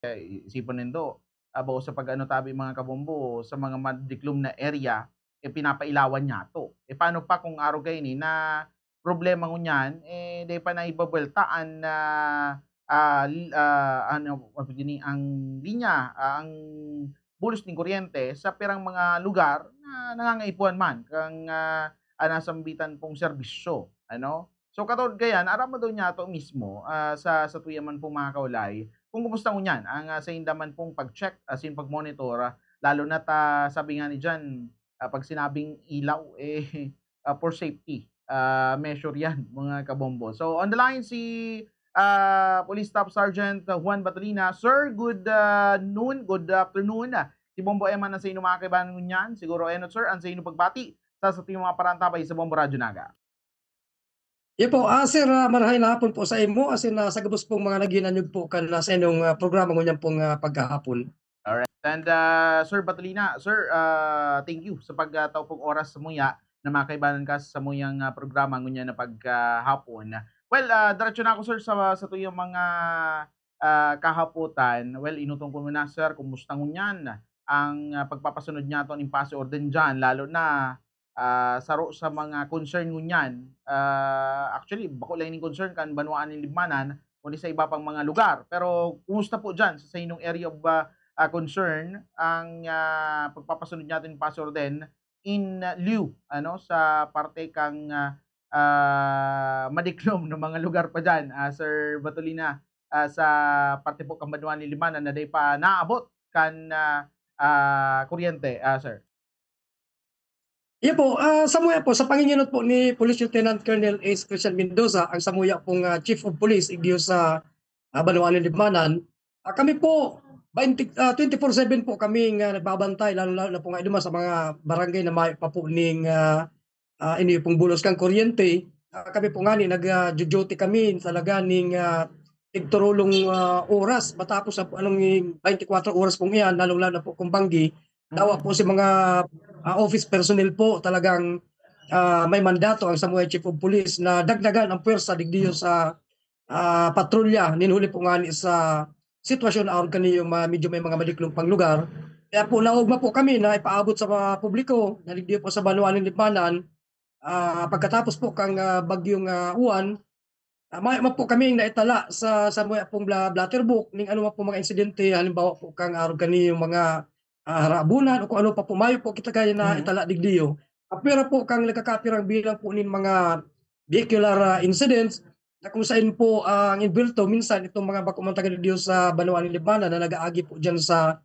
Isipan nindo, abo sa pag-ano tabi mga kabombo sa mga madiklom na area, pinapailawan niyato. Paano pa kung araw kayo ni na problema ngunyan, di pa na ibabeltaan na, ano gini ang linya, ang bulos ning kuryente sa pirang mga lugar na nangangaipuhan man kang, nasambitan pong serbisyo, ano. So katod gayan aram mo daw niyato mismo, sa tuya man pong mga kaulay, kung kumusta ngunyan ang, sa hindaman pong pag-check as in pag-monitor, lalo na't, sabi nga ni diyan, 'pag sinabing ilaw, for safety, measure 'yan mga kabombo. So on the line si, Police Staff Sergeant Juan Batolina. Sir, good, noon, good afternoon. Si Bombo Emma na sa inyo mga kaibahan ngunyan, siguro enot sir ang sa inyo pagbati sa ating mga parantabay sa Bombo Radyo Naga. Po, sir, marahayang hapon po sa imo asin sa gabos pong mga naghinanyog po kan sa inyong programa ngunyan pong paghahapon. Alright. And, Sir Batolina, sir, thank you sa pagtaw pong oras sa muya na makaibanan ka sa muyang programa ngunyan na paghapon. Well, diretso na ako sir sa tuyong mga kahaputan. Well, inutong ko muna sir, kumusta ngunyan ang pagpapasunod niya to ng pase orden dyan, lalo na saro sa mga concern ngunyan. Actually, bako lang yung concern kan banwaan ng Libmanan, kundi sa iba pang mga lugar. Pero kumusta po dyan sa inyong area of concern ang pagpapasunod natin pastor din in lieu ano sa parte kang madiklom ng mga lugar pa diyan, Sir Batolina, sa parte po kang Banwa ni Limanan na day pa naabot kan kuryente, sir. Po, samuya po sa pangingenot po ni Police Lieutenant Colonel Ace Christian Mendoza, ang samuya pong Chief of Police igdiyo sa Banawalin Libmanan. Kami po 24/7 po kami nagbabantay lalo na po nga iduma sa mga barangay na may pa po ning ini pong bulos kang kuryente. Kami po nga ni nag-duty kami talaga ning tigturulong oras matapos sa anong 24 oras pong iyan lalong-lalo na po kung banggi. Dawa po si mga office personnel po talagang may mandato ang Samuel Chief of Police na dagdagan ang puwersa digdiyo sa patrolya ninhuli po nga ni sa sitwasyon aron kaniyo medyo may mga madiklong pang lugar. Kaya po naugma po kami na ipaabot sa mga publiko na digdiyo po sa Banwa ng Lipanan. Pagkatapos po kang bagyong Uwan, may po kaming naitala sa mga pong Blatterbook ning ano man po mga insidente halimbawa po kang aron kaniyong mga harabunan o kung ano pa po mayo po kita kaya na itala digdiyo. Pero po kang nagkakapirang bilang po nin mga vehicular incidents na kung saan po ang inbilto minsan itong mga bako man taga digdiyo sa Banwa ng Libana na nagaagi po diyan sa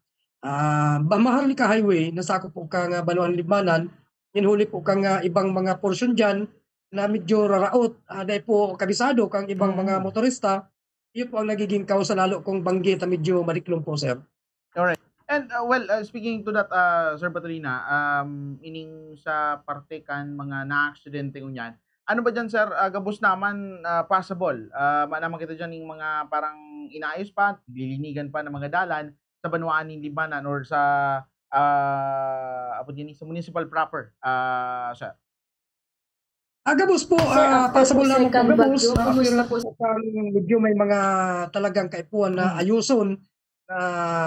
Maharlika Highway na sakop po kang Banwa ng Libmanan. Hinuli po kang ibang mga porsyon diyan na medyo raraot, dahil po kabisado kang ibang mga motorista, yun po ang nagiging kausa lalo kung banggit na medyo madiklom po, sir. Alright. And, well, speaking to that, Sir Batolina, ining sa parte kan mga naaksidente ngunyan, ano ba diyan sir, gabos naman, possible, naman kita diyan yung mga parang inaayos pa, lilinigan pa ng mga dalan sa banwaan ng Libanan or sa, apa din sa municipal proper, sir? Gabos po, Sir, after po possible naman po second gabos, bagyo, pero kumusta lang po? po kang medyo may mga talagang kaipuan na ayuson na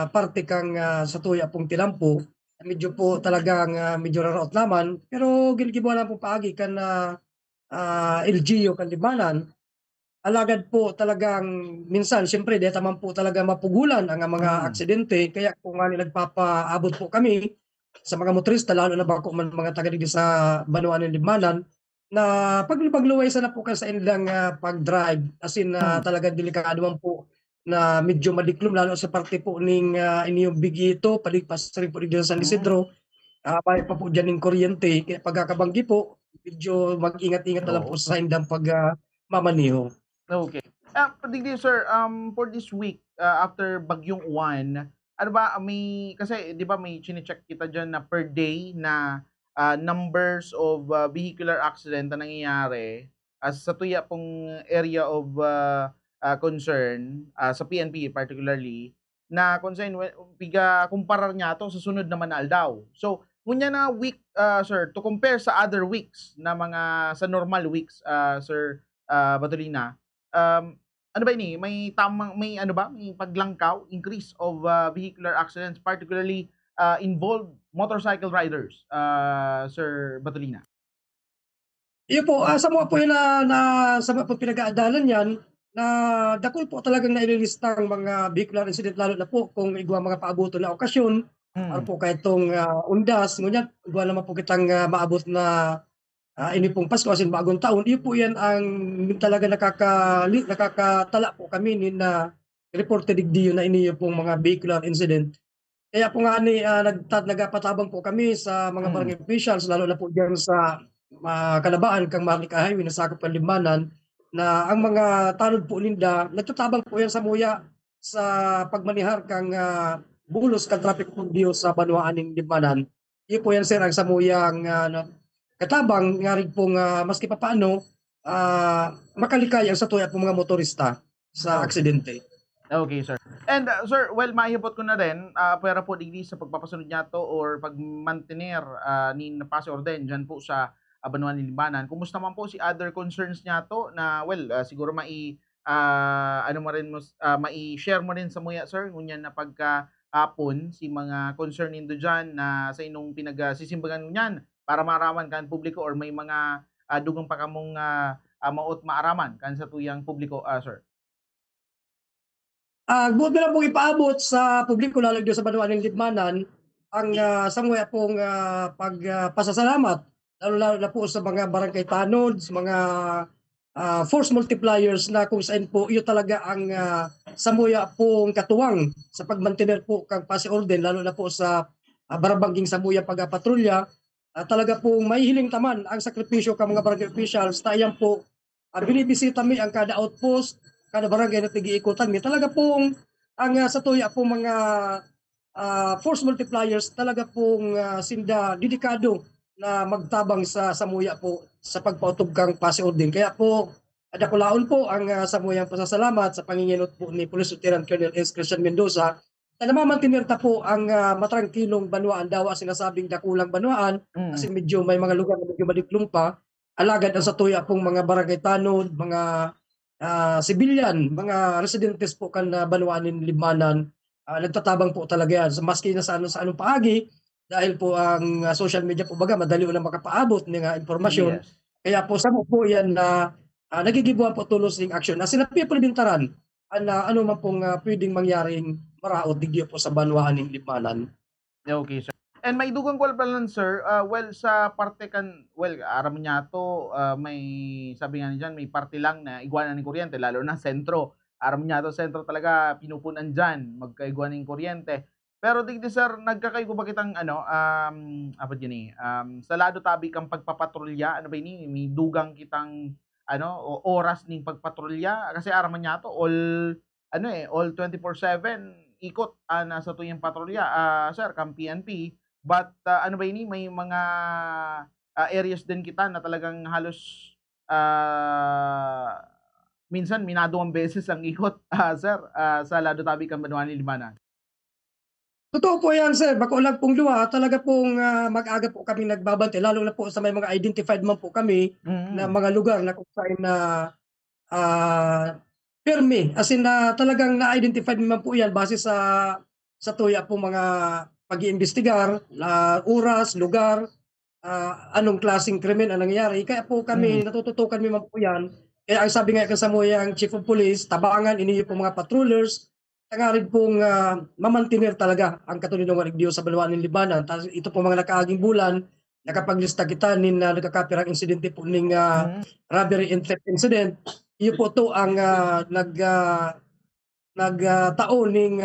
parte kang sa tuya pong tilampo. Medyo po talagang medyo raraot naman, pero gilgibuan lang po paagi kan LGU kan Libanan. Alagad po talagang minsan siyempre dahil naman po talaga mapugulan ang mga aksidente kaya po nga nagpapaabot po kami sa mga motorista lalo na bako man mga taga dito sa Banwa ng Libmanan na pagluwaysan na po kayo sa ilang pag-drive as in talagang delikado man po na medyo madiklom lalo sa parte po ning inyong Bigito paligpas rin po dito sa San Isidro may pa po dyan ng kuryente kaya pagkakabanggi po medyo mag-ingat-ingat na lang po Oo. sa indang mamaniho. Okay. Padigdi sir, for this week, after Bagyong Uwan, ano ba may kasi 'di ba may chine-check kita diyan na per day na, numbers of, vehicular accident na nangyayari, sa tuya pong area of, concern, sa PNP particularly, na concern biga kumparar niya 'to sa sunod naman na aldaw. So, ngunya na week, sir, to compare sa other weeks na mga sa normal weeks, Sir, Batolina, um, ano ba ini, may ano ba, may paglangkaw, increase of vehicular accidents, particularly involved motorcycle riders, Sir Batolina? Iyon po, sa mga po yun na sa mga po pinag-aadalan niyan, na dakol po talagang naililistang mga vehicular incident lalo na po kung igwa mga paabuto na okasyon, or Mm. po kahitong undas, ngunyan, igwa naman po kitang maabot na ini pong Pasko as in bagong taon, iyo po yan ang talaga nakakatala po kami ni na reported digdiyo na iniyo pong mga vehicular incident. Kaya po nga ni nagpatabang po kami sa mga Mm. barangay officials lalo na po diyan sa Kalabaan kang Marlica Highway na sakop ng Limbanan na ang mga tanod po ninda nagtatabang po yan sa muya sa pagmanihar kang bulos kang traffic pugdio sa Banwaan ng Limbanan. Iyo po yan sir ang samuyang katabang nga rin pong maski papaano makalikaya sa tuya po mga motorista sa Okay. aksidente. Okay, sir. And sir, well, maihipot ko na rin, pwera po digdi sa pagpapasunod niya to or pag-mantener ni napasi orden dyan po sa Banuan ni Limbanan. Kumusta man po si other concerns niya to na, well, siguro ano mo rin, mai-share mo rin sa muya, sir, ngunyan na pagka hapon si mga concern nindo dyan na sa inong pinagsisimbagan niyan para maaraman kan publiko or may mga dugang pa kamong maot maaraman kan sa tuyang publiko, sir. Buot na lang pong ipaabot sa publiko lalo dito sa Banwa ng Libmanan ang samuya pong pasasalamat lalo na po sa mga barangay tanod, sa mga force multipliers na kung saan po iyo talaga ang samuya pong katuwang sa pagmantener po kang pasi orden lalo na po sa barabangging samuya pagpatrolya. Talaga pong mahihiling taman ang sakripisyo ka mga barangay officials tayan po binibisita mi ang kada outpost kada barangay na tig-iikutan mi talaga pong ang sa tuya pong mga force multipliers talaga pong sinda dedikado na magtabang sa samuya po sa pagpautog kang pasi ordin. Kaya po adakulaon po ang samuyang pasasalamat sa panginginot po ni Police Lieutenant Colonel S. Christian Mendoza na namamantinirta po ang matrangkilong banwaan daw ang sinasabing dakulang banwaan kasi Mm. medyo may mga lugar na medyo madiklum pa. Alagad ang sa tuya pong mga barangay tanod, mga civilian, mga residentes po kan Banwaanin Limanan, nagtatabang po talaga yan. So, maski na sa anong paagi, dahil po ang social media po baga, madali na makapaabot ng impormasyon. Yes. Kaya po sa po yan na nagigibuhan po tulos ng aksyon. Na sila pipulbintaran ano man pong pwedeng mangyaring maraot digyo po sa Banwaanin Limanan. Okay, sir. And may dugang ko pala lang, sir, well, sa parte kan, well, aram niya to, may, sabi nga diyan, may parte lang na iguanan ng kuryente, lalo na sentro. Aram niya to, sentro talaga, pinupunan dyan, magkaiguanan ng kuryente. Pero digdi, sir, nagkakaigo ba kitang, ano, apa yun eh, sa lado tabi kang pagpapatrolya, ano ba ini, may dugang kitang, ano, oras ning pagpatrolya, kasi aram niya to, ano eh, all 24/7 ikot nasa tuyang patrolya, sir, kang PNP. But ano ba ini, may mga areas din kita na talagang halos ah, minsan minaduwang beses ang ikot, sir, sa Lado Tabi, Cabanatuan, Limanan. Totoo po yan sir, bako lang pong luwa, talaga pong mag-aga po kami nagbabantay, lalo na po sa may mga identified man po kami na Mm. mga lugar na kung saan na pirmi, as in na talagang na-identify naman po yan base sa tuya po mga pag-iimbestigar, oras, lugar, anong klaseng krimen ang nangyari. Kaya po Mm. kami, natututukan naman po yan. Kaya ang sabi nga kasama ang Chief of Police, tabangan, iniyo po mga patrollers, tangarin pong mamantinir talaga ang katulinong Diyo sa Balwan ng Libanan. Ito po mga nakaaging bulan, nakapaglista kita nin nagkakapirang insidente po ning Mm. robbery and theft incident. Iyo po to ang nagtaon ning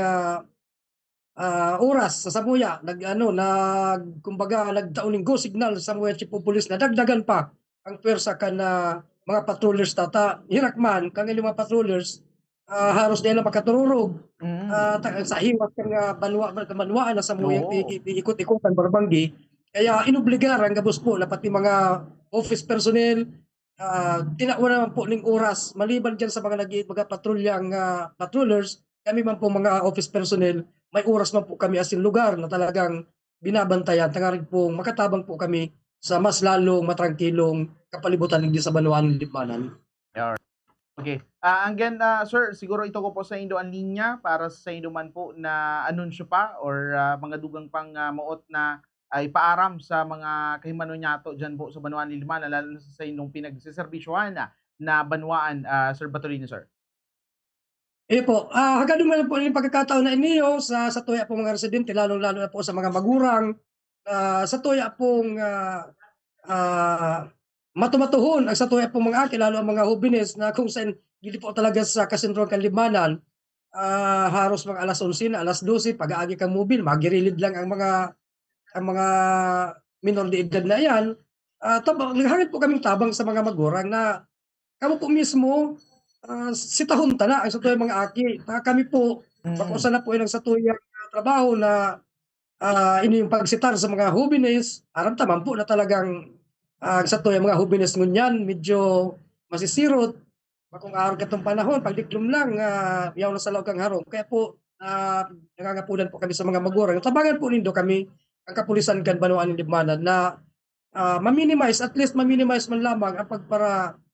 oras sa Samuya kumbaga nagtaon ning go signal sa Samuya Chief of Police na dagdagan pa ang pwersa kan mga patrollers tata hirakman kang ilang mga patrollers haros nila makatururog Mm. sa himas kang banwaan na Samuyang Oo. ikot-ikotan barbanggi kaya inobligar ang gabos po na pati mga office personnel tinauna naman po ning oras maliban diyan sa mga mga patrulyang patrollers kami man po mga office personnel may oras man po kami as in lugar na talagang binabantayan, tangaring pong makatabang po kami sa mas lalong matrangkilong kapalibutan hindi sa Banwaan ng Lipanan. Okay. Again, sir, siguro ito ko po sa indo ang linya para sa indo man po na anunsyo pa or mga dugang pang maot na ay paaram sa mga kahimano nyato dyan po sa Banwaan Liliman, lalo na sa indong pinagsiservisyohan na banwaan, Sir Batolino, sir. Po, hangga't dumalang po yung pagkakataon na iniyo sa tuya pong mga residente, lalong-lalo na po sa mga magurang, sa tuya pong matumatuhon ang sa tuya pong mga aki, lalo ang mga hubines na kung saan dili po talaga sa kasentrong Kalimanan, haros mga alas 11 na, alas 12, pag-aagi kang mobil, magirilid lang ang mga minor de edad na yan. Naghangad po kaming tabang sa mga magurang na kamo po mismo, sitahon ta na ang satuyang mga aki. Kami po, Mm. makuusa na po ilang satuyang trabaho na ini yung pagsitar sa mga hubines, aram ta man po na talagang ang satuyang mga hubines ngunyan medyo masisirot. Kung araw katong panahon, pagdiklom lang, yaw na sa laog kang harong. Kaya po, nangangapunan po kami sa mga magulang. Tabangan po nindo kami, ang kapulisan kan Banwaan Libmanan na ma-minimize, at least ma-minimize man lamang ang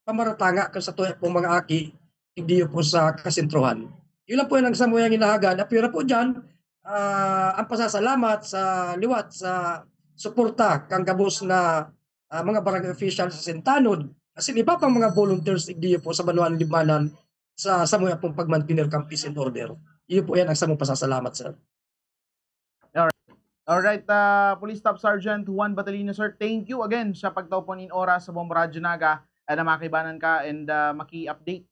pamaratanga kan sa tuya pong mga aki, hindi po sa kasentruhan. Yun lang po yung nagsamuyang inahagan. Apira po dyan, ang pasasalamat sa liwat sa suporta kang gabos na mga barangay officials sa Sentanod, kasi iba pang mga volunteers hindi po sa Banwaan Limanan sa samuya pong pag-maintain ng peace and order. Iyo po yan ang samong pasasalamat, sir. Alright, Police Staff Sergeant Juan Batalino, sir, thank you again sa pagtauponin oras sa Bomba Radyo Naga na makibanan ka and maki-update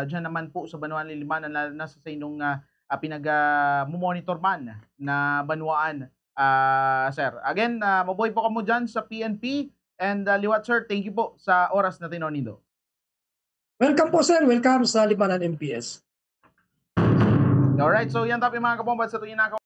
dyan naman po sa Banwaan Liliman na nasa sa inyong pinag-monitor man na banwaan, sir. Again, mabuhay po kamo dyan sa PNP and liwat, sir, thank you po sa oras na tinonido. Welcome po, sir. Welcome sa Limanan MPS. Alright, so yan tayo mga kabombad sa tuwing